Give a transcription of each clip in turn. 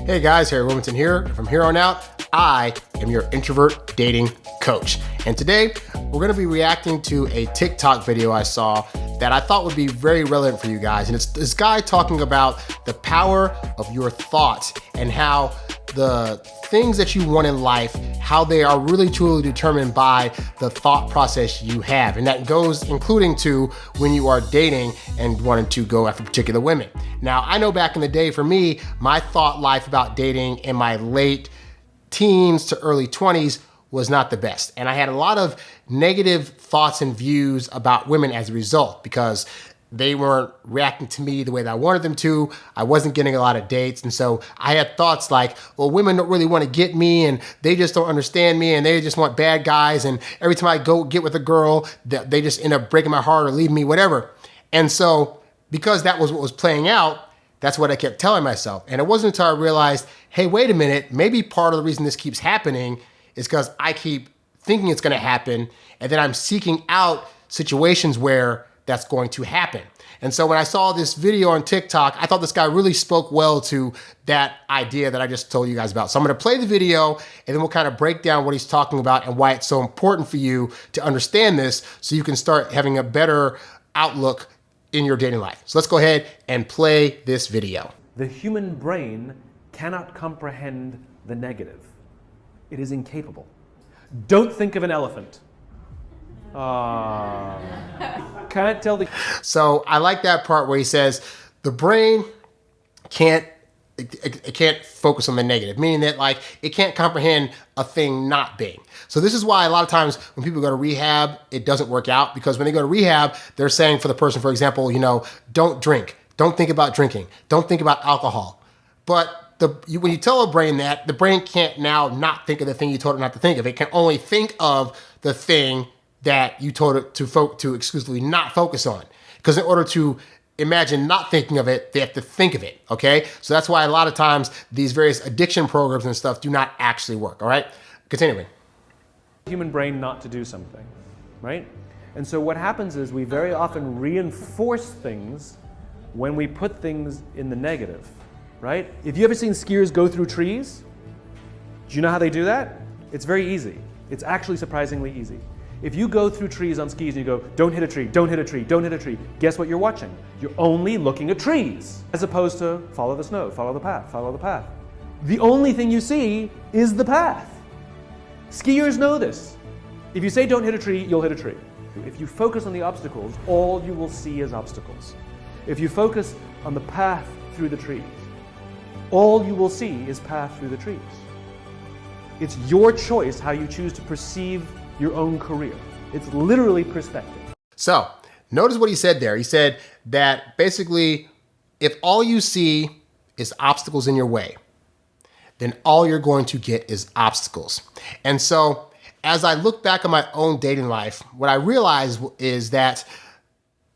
Hey guys, HarryWilmington here. And from here on out, I am your introvert dating coach. And today, we're going to be reacting to a TikTok video I saw that I thought would be very relevant for you guys. And it's this guy talking about the power of your thoughts and how the things that you want in life, how they are really truly determined by the thought process you have. And that goes including to when you are dating and wanting to go after particular women. Now, I know back in the day for me, my thought life about dating in my late teens to early 20s was not the best. And I had a lot of negative thoughts and views about women as a result because they weren't reacting to me the way that I wanted them to. I wasn't getting a lot of dates. And so I had thoughts like, well, women don't really want to get me and they just don't understand me and they just want bad guys. And every time I go get with a girl, they just end up breaking my heart or leaving me, whatever. And so because that was what was playing out, that's what I kept telling myself. And it wasn't until I realized, hey, wait a minute, maybe part of the reason this keeps happening is because I keep thinking it's going to happen. And then I'm seeking out situations where that's going to happen. And so when I saw this video on TikTok, I thought this guy really spoke well to that idea that I just told you guys about. So I'm going to play the video and then we'll kind of break down what he's talking about and why it's so important for you to understand this so you can start having a better outlook in your dating life. So let's go ahead and play this video. The human brain cannot comprehend the negative. It is incapable. Don't think of an elephant. Can't tell the... So I like that part where he says the brain can't focus on the negative, meaning that like it can't comprehend a thing not being. So this is why a lot of times when people go to rehab, it doesn't work out because when they go to rehab, they're saying for the person, for example, don't drink, don't think about drinking, don't think about alcohol. But when you tell a brain that, the brain can't now not think of the thing you told it not to think of. It can only think of the thing that you told it to exclusively not focus on. Because in order to imagine not thinking of it, they have to think of it, okay? So that's why a lot of times these various addiction programs and stuff do not actually work, all right? Continuing. Human brain not to do something, right? And so what happens is we very often reinforce things when we put things in the negative, right? If you ever seen skiers go through trees, do you know how they do that? It's very easy. It's actually surprisingly easy. If you go through trees on skis and you go, don't hit a tree, don't hit a tree, don't hit a tree, guess what you're watching? You're only looking at trees, as opposed to follow the snow, follow the path, follow the path. The only thing you see is the path. Skiers know this. If you say don't hit a tree, you'll hit a tree. If you focus on the obstacles, all you will see is obstacles. If you focus on the path through the trees, all you will see is path through the trees. It's your choice how you choose to perceive your own career. It's literally perspective. So notice what he said there. He said that basically if all you see is obstacles in your way, then all you're going to get is obstacles. And so as I look back on my own dating life, what I realized is that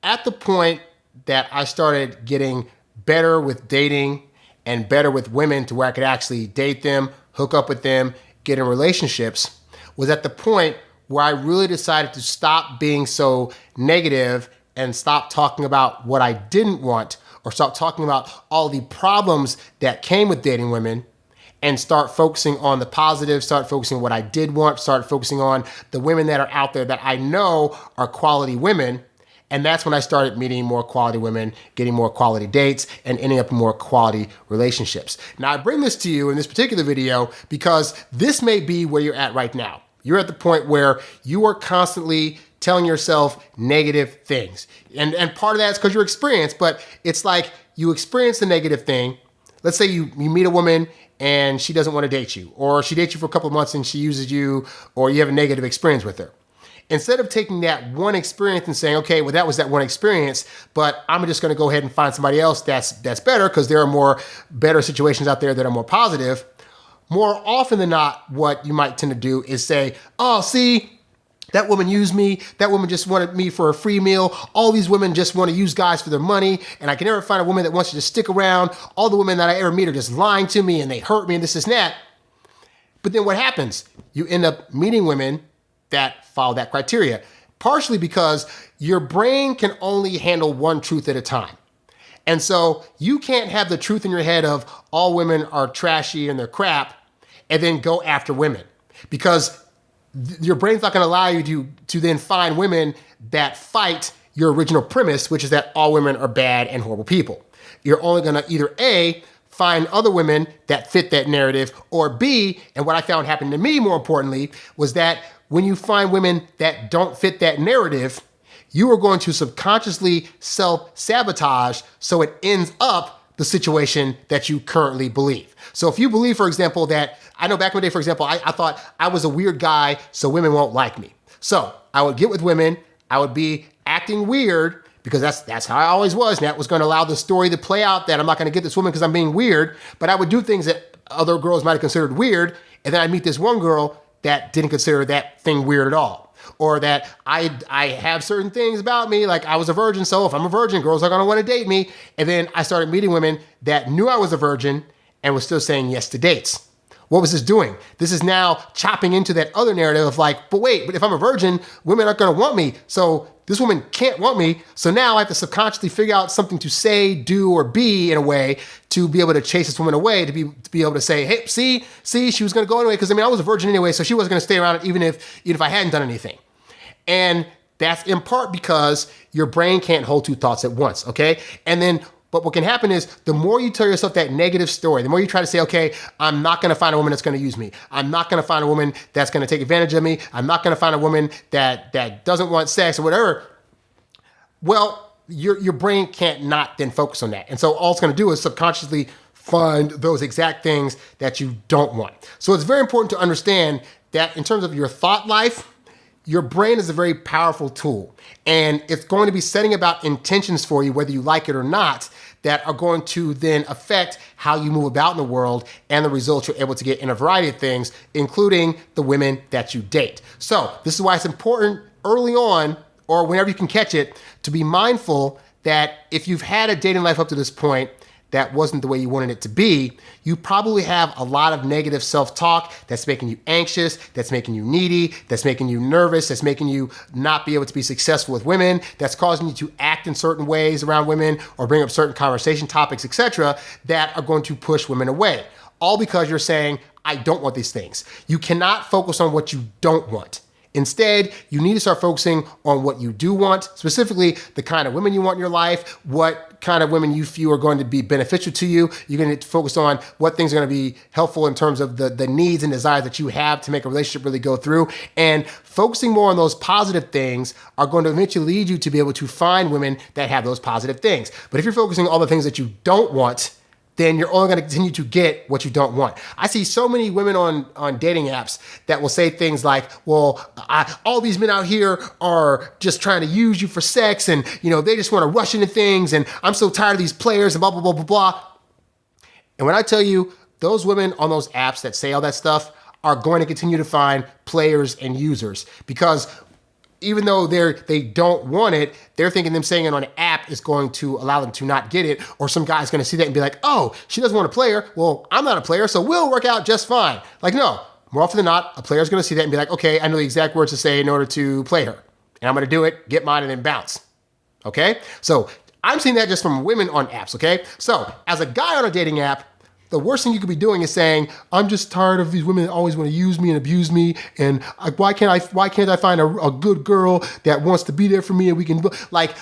at the point that I started getting better with dating and better with women to where I could actually date them, hook up with them, get in relationships, was at the point where I really decided to stop being so negative and stop talking about what I didn't want or stop talking about all the problems that came with dating women and start focusing on the positive, start focusing on what I did want, start focusing on the women that are out there that I know are quality women. And that's when I started meeting more quality women, getting more quality dates, and ending up in more quality relationships. Now, I bring this to you in this particular video because this may be where you're at right now. You're at the point where you are constantly telling yourself negative things. And part of that is because you're experienced, but it's like you experience the negative thing. Let's say you meet a woman and she doesn't want to date you, or she dates you for a couple of months and she uses you, or you have a negative experience with her. Instead of taking that one experience and saying, okay, well, that was that one experience, but I'm just going to go ahead and find somebody else that's better because there are better situations out there that are more positive. More often than not, what you might tend to do is say, oh, see, that woman used me. That woman just wanted me for a free meal. All these women just want to use guys for their money. And I can never find a woman that wants you to stick around. All the women that I ever meet are just lying to me and they hurt me and this and that. But then what happens? You end up meeting women that follow that criteria, partially because your brain can only handle one truth at a time. And so you can't have the truth in your head of all women are trashy and they're crap and then go after women, because your brain's not going to allow you to then find women that fight your original premise, which is that all women are bad and horrible people. You're only going to either A, find other women that fit that narrative, or B, and what I found happened to me more importantly, was that when you find women that don't fit that narrative, you are going to subconsciously self-sabotage so it ends up the situation that you currently believe. So if you believe, for example, that, I know back in the day, for example, I thought I was a weird guy, so women won't like me. So I would get with women, I would be acting weird, because that's how I always was, and that was going to allow the story to play out that I'm not going to get this woman because I'm being weird, but I would do things that other girls might have considered weird, and then I'd meet this one girl that didn't consider that thing weird at all. Or that I have certain things about me, like I was a virgin, so if I'm a virgin, girls are going to want to date me. And then I started meeting women that knew I was a virgin and was still saying yes to dates. What was this doing? This is now chopping into that other narrative of like, but if I'm a virgin, women aren't going to want me. So this woman can't want me. So now I have to subconsciously figure out something to say, do, or be in a way to be able to chase this woman away, to be able to say, hey, see, she was going to go anyway. Because I was a virgin anyway, so she wasn't going to stay around even if I hadn't done anything. And that's in part because your brain can't hold two thoughts at once, okay? But what can happen is the more you tell yourself that negative story, the more you try to say, okay, I'm not going to find a woman that's going to use me. I'm not going to find a woman that's going to take advantage of me. I'm not going to find a woman that doesn't want sex or whatever. Well, your brain can't not then focus on that. And so all it's going to do is subconsciously find those exact things that you don't want. So it's very important to understand that in terms of your thought life, your brain is a very powerful tool, and it's going to be setting about intentions for you, whether you like it or not, that are going to then affect how you move about in the world and the results you're able to get in a variety of things, including the women that you date. So this is why it's important early on, or whenever you can catch it, to be mindful that if you've had a dating life up to this point that wasn't the way you wanted it to be, you probably have a lot of negative self-talk that's making you anxious, that's making you needy, that's making you nervous, that's making you not be able to be successful with women, that's causing you to act in certain ways around women or bring up certain conversation topics, etc., that are going to push women away. All because you're saying, I don't want these things. You cannot focus on what you don't want. Instead, you need to start focusing on what you do want, specifically the kind of women you want in your life, what kind of women you feel are going to be beneficial to you. You're going to focus on what things are going to be helpful in terms of the needs and desires that you have to make a relationship really go through. And focusing more on those positive things are going to eventually lead you to be able to find women that have those positive things. But if you're focusing on all the things that you don't want, then you're only going to continue to get what you don't want. I see so many women on dating apps that will say things like, well, all these men out here are just trying to use you for sex, and they just want to rush into things, and I'm so tired of these players, and blah, blah, blah, blah, blah. And when I tell you, those women on those apps that say all that stuff are going to continue to find players and users, because even though they don't want it, they're thinking them saying it on an app is going to allow them to not get it, or some guy's going to see that and be like, oh, she doesn't want a player. Well, I'm not a player, so we'll work out just fine. Like, no, more often than not, a player's going to see that and be like, okay, I know the exact words to say in order to play her, and I'm going to do it, get mine, and then bounce. Okay? So I'm seeing that just from women on apps, okay? So as a guy on a dating app, the worst thing you could be doing is saying, I'm just tired of these women that always want to use me and abuse me, and why can't I find a good girl that wants to be there for me, and we can, like,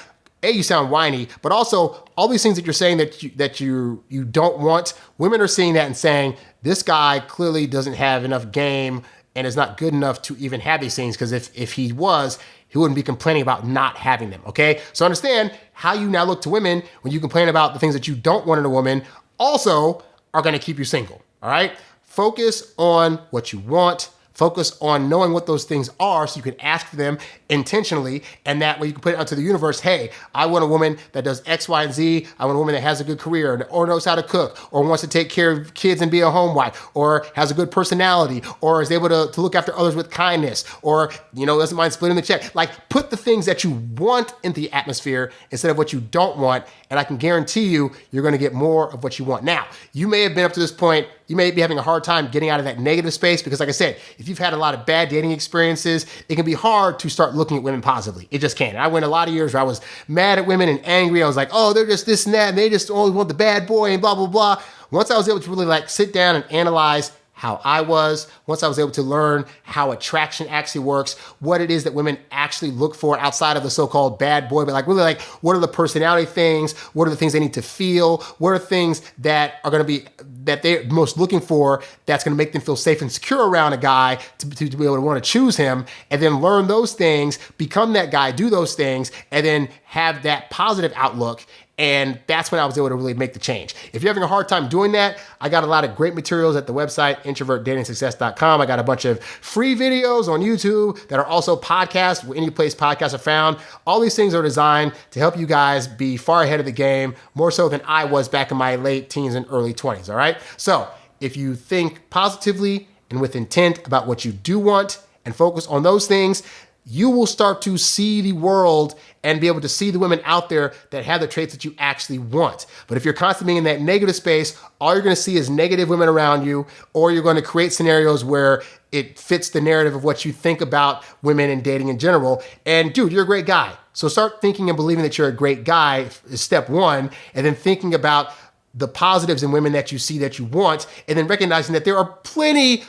A, you sound whiny, but also all these things that you're saying that you don't want, women are seeing that and saying, this guy clearly doesn't have enough game and is not good enough to even have these things, because if he was, he wouldn't be complaining about not having them, okay? So understand how you now look to women when you complain about the things that you don't want in a woman also are going to keep you single, all right? Focus on what you want. Focus on knowing what those things are so you can ask for them intentionally, and that way you can put it out to the universe, hey, I want a woman that does X, Y, and Z. I want a woman that has a good career or knows how to cook or wants to take care of kids and be a home wife or has a good personality or is able to look after others with kindness or, doesn't mind splitting the check. Like, put the things that you want into the atmosphere instead of what you don't want, and I can guarantee you, you're going to get more of what you want. Now, you may have been up to this point, you may be having a hard time getting out of that negative space because, like I said, if you've had a lot of bad dating experiences, it can be hard to start start looking at women positively. It just can't. And I went a lot of years where I was mad at women and angry. I was like, oh, they're just this and that, and they just always want the bad boy and blah, blah, blah. Once I was able to really like sit down and analyze how I was, once I was able to learn how attraction actually works, what it is that women actually look for outside of the so-called bad boy, but like really like what are the personality things, what are the things they need to feel, what are things that are going to be, that they're most looking for that's going to make them feel safe and secure around a guy to be able to want to choose him, and then learn those things, become that guy, do those things, and then have that positive outlook. And that's when I was able to really make the change. If you're having a hard time doing that, I got a lot of great materials at the website, introvertdatingsuccess.com. I got a bunch of free videos on YouTube that are also podcasts, where any place podcasts are found. All these things are designed to help you guys be far ahead of the game, more so than I was back in my late teens and early 20s, all right? So if you think positively and with intent about what you do want and focus on those things, you will start to see the world and be able to see the women out there that have the traits that you actually want. But if you're constantly in that negative space, all you're going to see is negative women around you, or you're going to create scenarios where it fits the narrative of what you think about women and dating in general. And dude, you're a great guy. So start thinking and believing that you're a great guy is step one, and then thinking about the positives in women that you see that you want, and then recognizing that there are plenty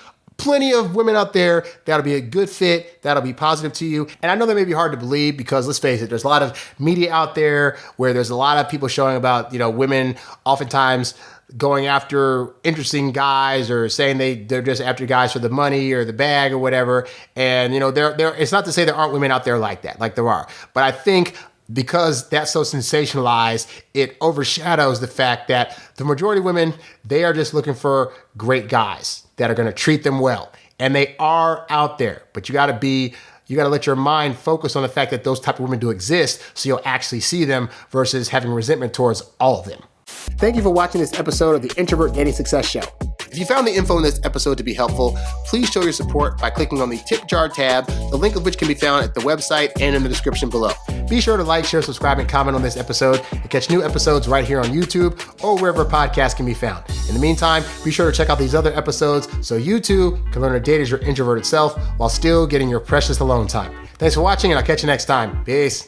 of women out there that'll be a good fit, that'll be positive to you. And I know that may be hard to believe because let's face it, there's a lot of media out there where there's a lot of people showing about, women oftentimes going after interesting guys or saying they're just after guys for the money or the bag or whatever. And, it's not to say there aren't women out there like that, like there are. But I think because that's so sensationalized, it overshadows the fact that the majority of women, they are just looking for great guys that are going to treat them well. And they are out there, but you got to let your mind focus on the fact that those type of women do exist, so you'll actually see them versus having resentment towards all of them. Thank you for watching this episode of the Introvert Dating Success Show. If you found the info in this episode to be helpful, please show your support by clicking on the tip jar tab, the link of which can be found at the website and in the description below. Be sure to like, share, subscribe, and comment on this episode and catch new episodes right here on YouTube or wherever podcasts can be found. In the meantime, be sure to check out these other episodes so you too can learn to date as your introverted self while still getting your precious alone time. Thanks for watching, and I'll catch you next time. Peace.